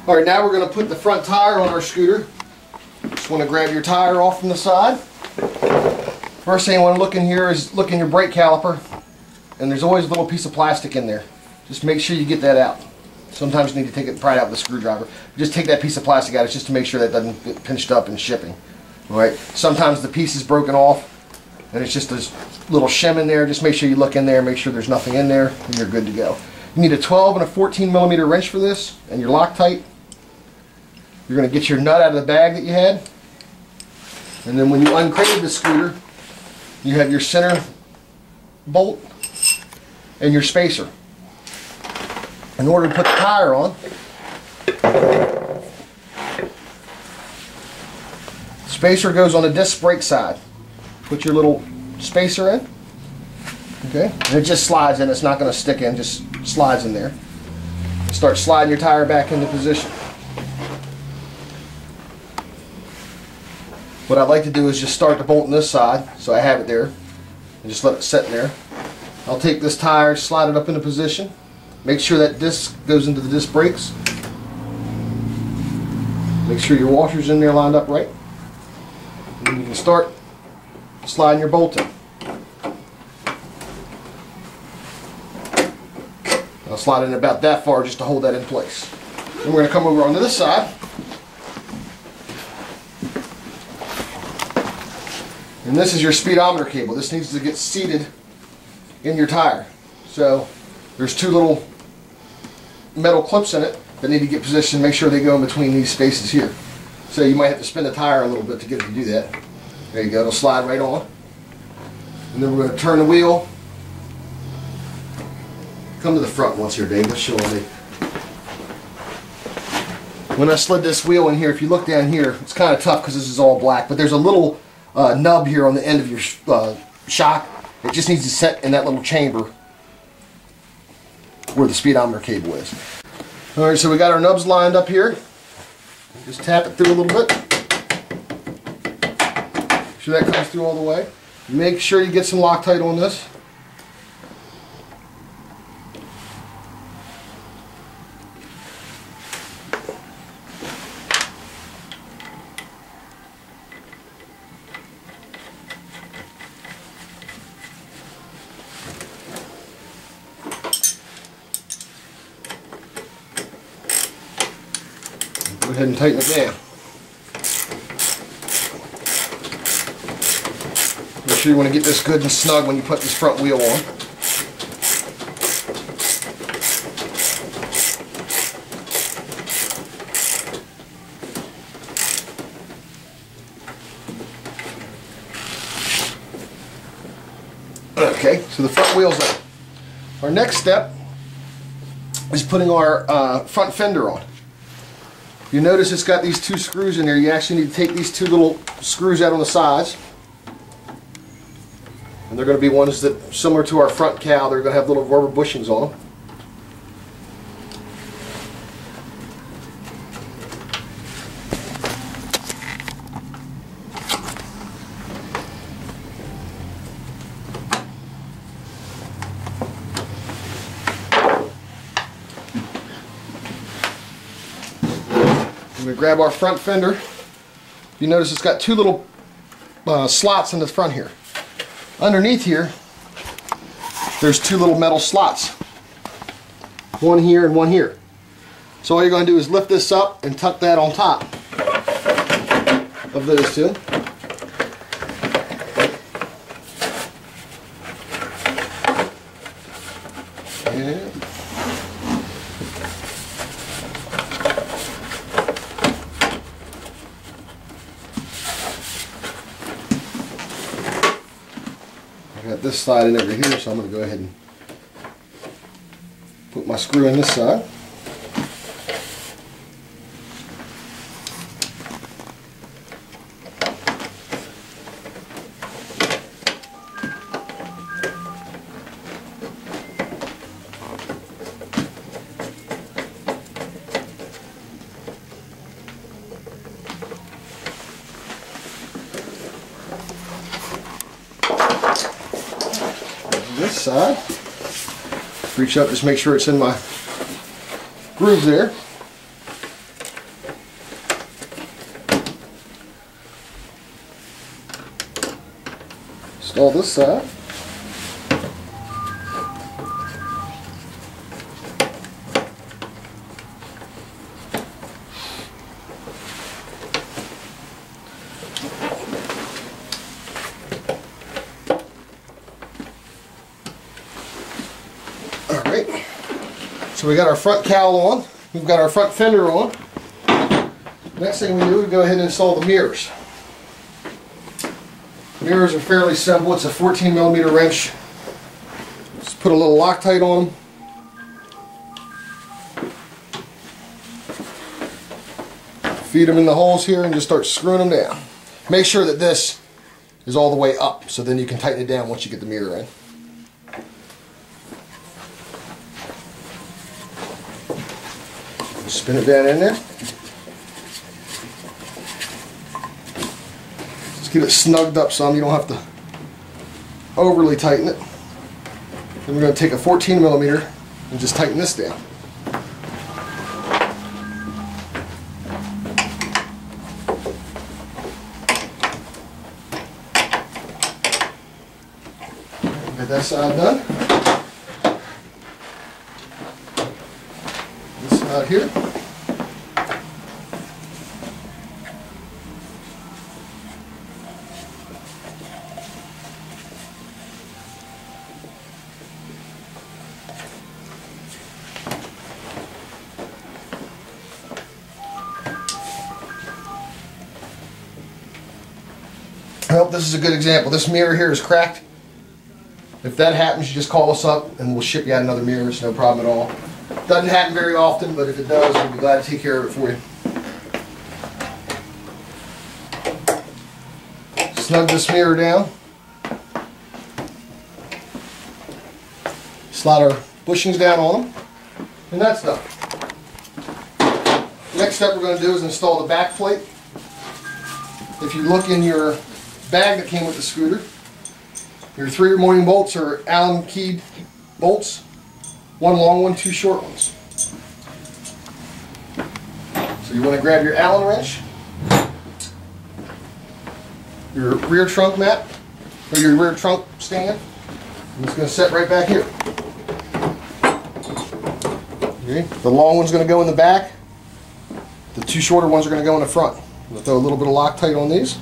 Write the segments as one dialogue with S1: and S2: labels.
S1: Alright, now we're going to put the front tire on our scooter. Just want to grab your tire off from the side. First thing you want to look in here is look in your brake caliper, and there's always a little piece of plastic in there. Just make sure you get that out. Sometimes you need to take it right out with a screwdriver. Just take that piece of plastic out. It's just to make sure that doesn't get pinched up in shipping. Alright, sometimes the piece is broken off and it's just this little shim in there. Just make sure you look in there, make sure there's nothing in there, and you're good to go. You need a 12 and a 14 millimeter wrench for this, and your Loctite. You're going to get your nut out of the bag that you had, and then when you uncrated the scooter, you have your center bolt and your spacer. In order to put the tire on, spacer goes on the disc brake side. Put your little spacer in, okay, and it just slides in. It's not going to stick in, just slides in there. Start sliding your tire back into position. What I'd like to do is just start the bolt on this side, so I have it there, and just let it sit in there. I'll take this tire, slide it up into position. Make sure that disc goes into the disc brakes. Make sure your washer's in there lined up right. And then you can start sliding your bolt in. I'll slide in about that far just to hold that in place. Then we're going to come over onto this side. And this is your speedometer cable. This needs to get seated in your tire. So there's two little metal clips in it that need to get positioned. Make sure they go in between these spaces here. So you might have to spin the tire a little bit to get it to do that. There you go. It'll slide right on. And then we're going to turn the wheel. Come to the front once here, Dave. Let's show me. When I slid this wheel in here, if you look down here, it's kind of tough because this is all black, but there's a little nub here on the end of your shock. It just needs to set in that little chamber where the speedometer cable is. Alright, so we got our nubs lined up here. Just tap it through a little bit. Make sure that comes through all the way. Make sure you get some Loctite on this. Go ahead and tighten it down. Make sure you want to get this good and snug when you put this front wheel on. Okay, so the front wheel's in. Our next step is putting our front fender on. You notice it's got these two screws in there. You actually need to take these two little screws out on the sides. And they're going to be ones that, similar to our front cowl, they're going to have little rubber bushings on them. We're going to grab our front fender. You notice it's got two little slots in the front here. Underneath here, there's two little metal slots. One here and one here. So all you're going to do is lift this up and tuck that on top of those two. And I got this slide in over here, so I'm going to go ahead and put my screw in this side. This side, reach up, just make sure it's in my groove there. Install this side. Alright, so we got our front cowl on, we've got our front fender on. Next thing we do is go ahead and install the mirrors. Mirrors are fairly simple. It's a 14mm wrench. Just put a little Loctite on them. Feed them in the holes here and just start screwing them down. Make sure that this is all the way up, so then you can tighten it down once you get the mirror in. Spin it down in there. Just get it snugged up some, you don't have to overly tighten it. Then we're going to take a 14mm and just tighten this down. Get that side done. This side here. Well, this is a good example. This mirror here is cracked. If that happens, you just call us up and we'll ship you out another mirror. It's no problem at all. Doesn't happen very often, but if it does, we'll be glad to take care of it for you. Snug this mirror down. Slide our bushings down on them. And that's done. Next step we're going to do is install the back plate. If you look in your bag that came with the scooter, your 3 remaining bolts are Allen keyed bolts. 1 long one, 2 short ones. So you want to grab your Allen wrench, your rear trunk mat, or your rear trunk stand, and it's going to set right back here. Okay. The long one's going to go in the back. The 2 shorter ones are going to go in the front. I'm going to throw a little bit of Loctite on these.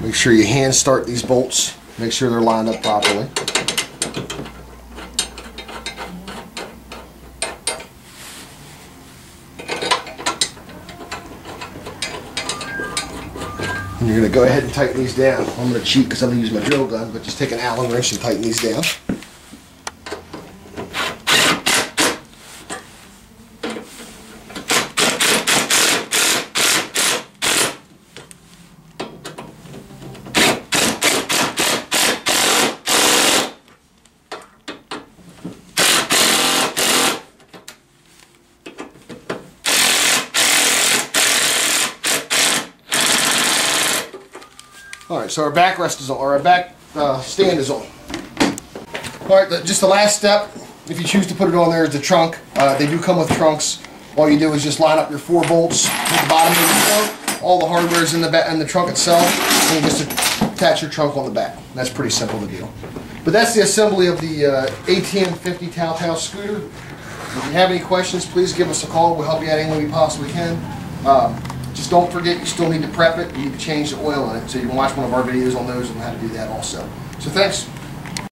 S1: Make sure you hand start these bolts. Make sure they're lined up properly. And you're going to go ahead and tighten these down. I'm going to cheat because I'm going to use my drill gun, but just take an Allen wrench and tighten these down. Alright, so our backrest is on, or our back stand is on. Alright, just the last step, if you choose to put it on there, is the trunk. They do come with trunks. All you do is just line up your 4 bolts at the bottom of the trunk. All the hardware is in the trunk itself, and you just attach your trunk on the back. That's pretty simple to do. But that's the assembly of the ATM50 Tao Tao scooter. If you have any questions, please give us a call. We'll help you out any way we possibly can. Just don't forget, you still need to prep it. You need to change the oil in it, so you can watch one of our videos on those and how to do that also. So thanks.